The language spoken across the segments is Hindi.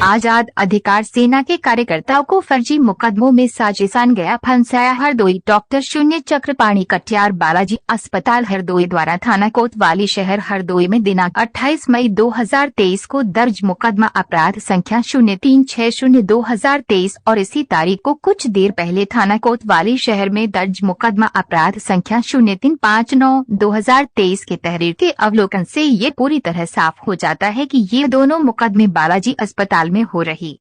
आजाद अधिकार सेना के कार्यकर्ताओं को फर्जी मुकदमों में साजिशान गया फंसाया हरदोई। डॉक्टर शून्य चक्रपाणी कटियार बालाजी अस्पताल हरदोई द्वारा थाना कोतवाली शहर हरदोई में दिनांक 28 मई 2023 को दर्ज मुकदमा अपराध संख्या 0360/2023 और इसी तारीख को कुछ देर पहले थाना कोतवाली शहर में दर्ज मुकदमा अपराध संख्या 0359/2023 के तहरीर के अवलोकन से ये पूरी तरह साफ हो जाता है कि ये दोनों मुकदमे बालाजी अस्पताल में हो रही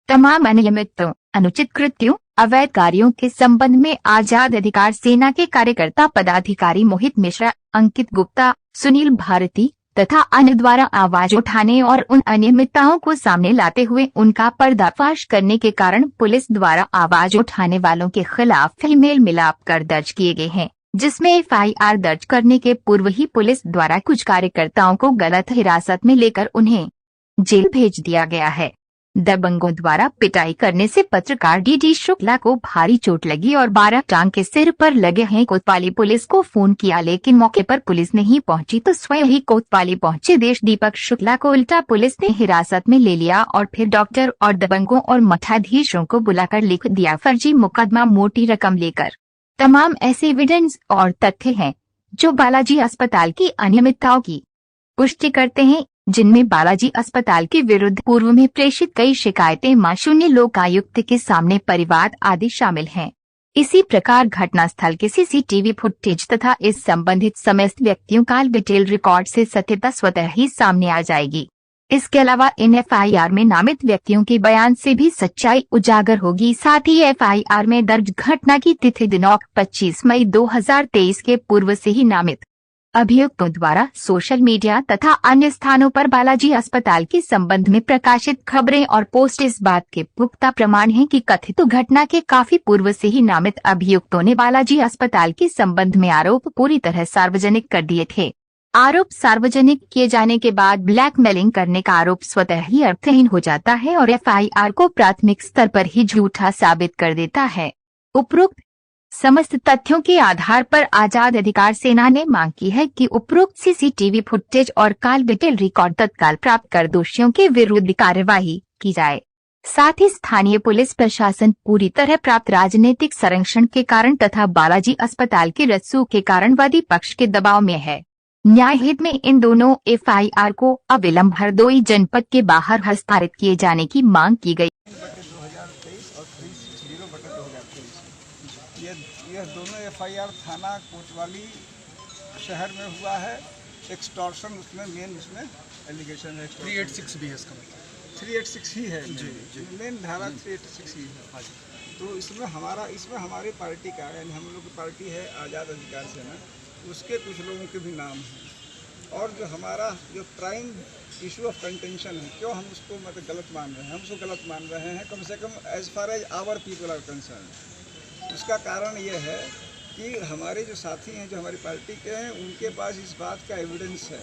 तमाम अनियमितताओं, अनुचित कृत्यों, अवैध कार्यों के संबंध में आजाद अधिकार सेना के कार्यकर्ता पदाधिकारी मोहित मिश्रा, अंकित गुप्ता, सुनील भारती तथा अन्य द्वारा आवाज उठाने और उन अनियमितताओं को सामने लाते हुए उनका पर्दाफाश करने के कारण पुलिस द्वारा आवाज उठाने वालों के खिलाफ ईमेल मिलाप कर दर्ज किए गए हैं, जिसमें एफआईआर दर्ज करने के पूर्व ही पुलिस द्वारा कुछ कार्यकर्ताओं को गलत हिरासत में लेकर उन्हें जेल भेज दिया गया है। दबंगों द्वारा पिटाई करने से पत्रकार डीडी शुक्ला को भारी चोट लगी और 12 टांग के सिर पर लगे हैं। कोतवाली पुलिस को फोन किया लेकिन मौके पर पुलिस नहीं पहुंची तो स्वयं ही कोतवाली पहुंचे देश दीपक शुक्ला को उल्टा पुलिस ने हिरासत में ले लिया और फिर डॉक्टर और दबंगों और मठाधीशों को बुलाकर लिख दिया फर्जी मुकदमा मोटी रकम लेकर। तमाम ऐसे एविडेंस और तथ्य हैं जो बालाजी अस्पताल की अनियमितताओं की पुष्टि करते हैं, जिनमें बालाजी अस्पताल के विरुद्ध पूर्व में प्रेषित कई शिकायतें मां शून्य लोकायुक्त के सामने परिवाद आदि शामिल हैं। इसी प्रकार घटनास्थल के सीसीटीवी फुटेज तथा इस संबंधित समस्त व्यक्तियों का डिटेल रिकॉर्ड से सत्यता स्वतः ही सामने आ जाएगी। इसके अलावा इन एफआईआर में नामित व्यक्तियों के बयान से भी सच्चाई उजागर होगी। साथ ही एफआईआर में दर्ज घटना की तिथि दिनांक 25 मई 2023 के पूर्व से ही नामित अभियुक्तों द्वारा सोशल मीडिया तथा अन्य स्थानों पर बालाजी अस्पताल के संबंध में प्रकाशित खबरें और पोस्ट इस बात के पुख्ता प्रमाण हैं कि कथित घटना के काफी पूर्व से ही नामित अभियुक्तों ने बालाजी अस्पताल के संबंध में आरोप पूरी तरह सार्वजनिक कर दिए थे। आरोप सार्वजनिक किए जाने के बाद ब्लैकमेलिंग करने का आरोप स्वतः ही अर्थहीन हो जाता है और एफआईआर को प्राथमिक स्तर पर ही झूठा साबित कर देता है। उपरोक्त समस्त तथ्यों के आधार पर आजाद अधिकार सेना ने मांग की है कि उपरोक्त सीसीटीवी फुटेज और कॉल डिटेल रिकॉर्ड तत्काल प्राप्त कर दोषियों के विरुद्ध कार्यवाही की जाए। साथ ही स्थानीय पुलिस प्रशासन पूरी तरह प्राप्त राजनीतिक संरक्षण के कारण तथा बालाजी अस्पताल के रस्सू के कारण वादी पक्ष के दबाव में है। न्याय हित में इन दोनों एफआईआर को अविलंब हरदोई जनपद के बाहर हस्तांतरित किए जाने की मांग की गई। यह दोनों एफआईआर थाना कोतवाली शहर में हुआ है। एक्सटॉर्शन उसमें मेन उसमें एलिगेशन है। 386 भी है इसका मतलब 386 ही है जी मेन धारा 386 ही है। तो इसमें हमारी पार्टी का यानी हम लोग की पार्टी है आज़ाद अधिकार सेना, उसके कुछ लोगों के भी नाम हैं और जो हमारा जो प्राइम इशू ऑफ कंटेंशन है, क्यों हम उसको मतलब गलत मान रहे हैं, हम उसको गलत मान रहे हैं कम से कम as far as our people are concern. उसका कारण ये है कि हमारे जो साथी हैं जो हमारी पार्टी के हैं उनके पास इस बात का एविडेंस है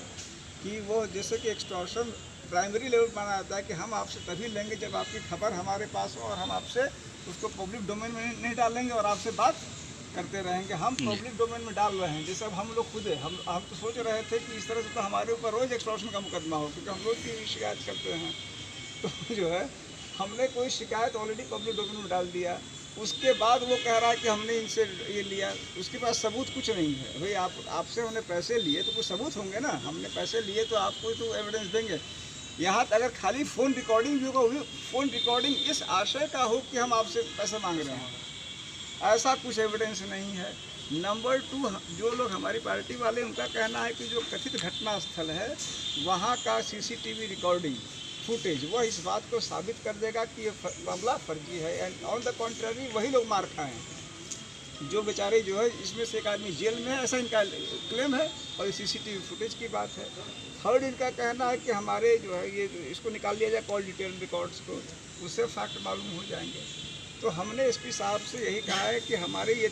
कि वो जैसे कि एक्सटॉर्शन प्राइमरी लेवल माना जाता है कि हम आपसे तभी लेंगे जब आपकी खबर हमारे पास हो और हम आपसे उसको पब्लिक डोमेन में नहीं डालेंगे और आपसे बात करते रहेंगे। हम पब्लिक डोमेन में डाल रहे हैं जैसे अब हम लोग खुद है, हम तो सोच रहे थे कि इस तरह से तो हमारे ऊपर रोज़ एक्सटॉर्शन का मुकदमा हो, क्योंकि हम लोग की शिकायत करते हैं। तो जो है हमने कोई शिकायत ऑलरेडी पब्लिक डोमेन में डाल दिया, उसके बाद वो कह रहा है कि हमने इनसे ये लिया, उसके पास सबूत कुछ नहीं है। भाई आपसे हमने पैसे लिए तो कुछ सबूत होंगे ना, हमने पैसे लिए तो आपको तो एविडेंस देंगे। यहाँ अगर खाली फ़ोन रिकॉर्डिंग भी होगा, फ़ोन रिकॉर्डिंग इस आशय का हो कि हम आपसे पैसे मांग रहे हैं, ऐसा कुछ एविडेंस नहीं है। नंबर 2, जो लोग हमारी पार्टी वाले उनका कहना है कि जो कथित घटना स्थल है वहाँ का सीसीटीवी रिकॉर्डिंग फुटेज वह इस बात को साबित कर देगा कि ये मामला फर्जी है। एंड ऑन द कॉन्ट्ररी वही लोग मार खाएँ जो बेचारे जो है, इसमें से एक आदमी जेल में है ऐसा इनका क्लेम है और सीसीटीवी फुटेज की बात है। थर्ड, इनका कहना है कि हमारे जो है ये इसको निकाल लिया जाए कॉल डिटेल रिकॉर्ड्स को, उससे फैक्ट मालूम हो जाएंगे। तो हमने एसपी साहब से यही कहा है कि हमारे ये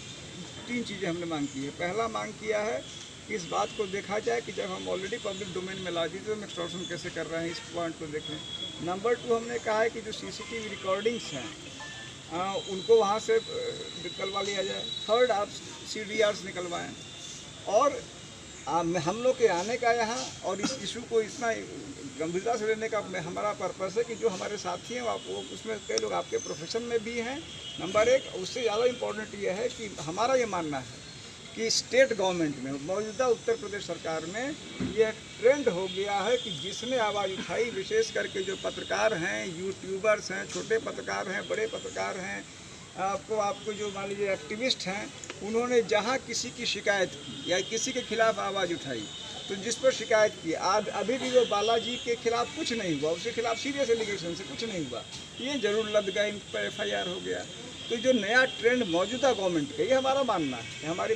3 चीज़ें हमने मांग की है। पहला मांग किया है कि इस बात को देखा जाए कि जब हम ऑलरेडी पब्लिक डोमेन में ला दी तो हम एक्सटॉर्शन कैसे कर रहे हैं, इस पॉइंट को देखें। नंबर 2, हमने कहा है कि जो सीसीटीवी रिकॉर्डिंग्स हैं उनको वहाँ से निकलवा लिया जाए। थर्ड, आप CDRs निकलवाएं। और हम लोग के आने का यहाँ और इस इशू को इतना गंभीरता से लेने का हमारा पर्पस है कि जो हमारे साथी हैं वो उसमें कई लोग आपके प्रोफेशन में भी हैं, नंबर एक। उससे ज़्यादा इम्पोर्टेंट ये है कि हमारा ये मानना है कि स्टेट गवर्नमेंट में, मौजूदा उत्तर प्रदेश सरकार में यह ट्रेंड हो गया है कि जिसने आवाज़ उठाई, विशेष करके जो पत्रकार हैं, यूट्यूबर्स हैं, छोटे पत्रकार हैं, बड़े पत्रकार हैं, आपको जो मान लीजिए एक्टिविस्ट हैं, उन्होंने जहां किसी की शिकायत की या किसी के खिलाफ आवाज़ उठाई, तो जिस पर शिकायत की, आज अभी भी वो बालाजी के खिलाफ कुछ नहीं हुआ, उसके खिलाफ सीरियस एलिगेशन से कुछ नहीं हुआ, ये जरूर लद गया, इन पर FIR हो गया। तो जो नया ट्रेंड मौजूदा गवर्नमेंट का, ये हमारा मानना है, हमारी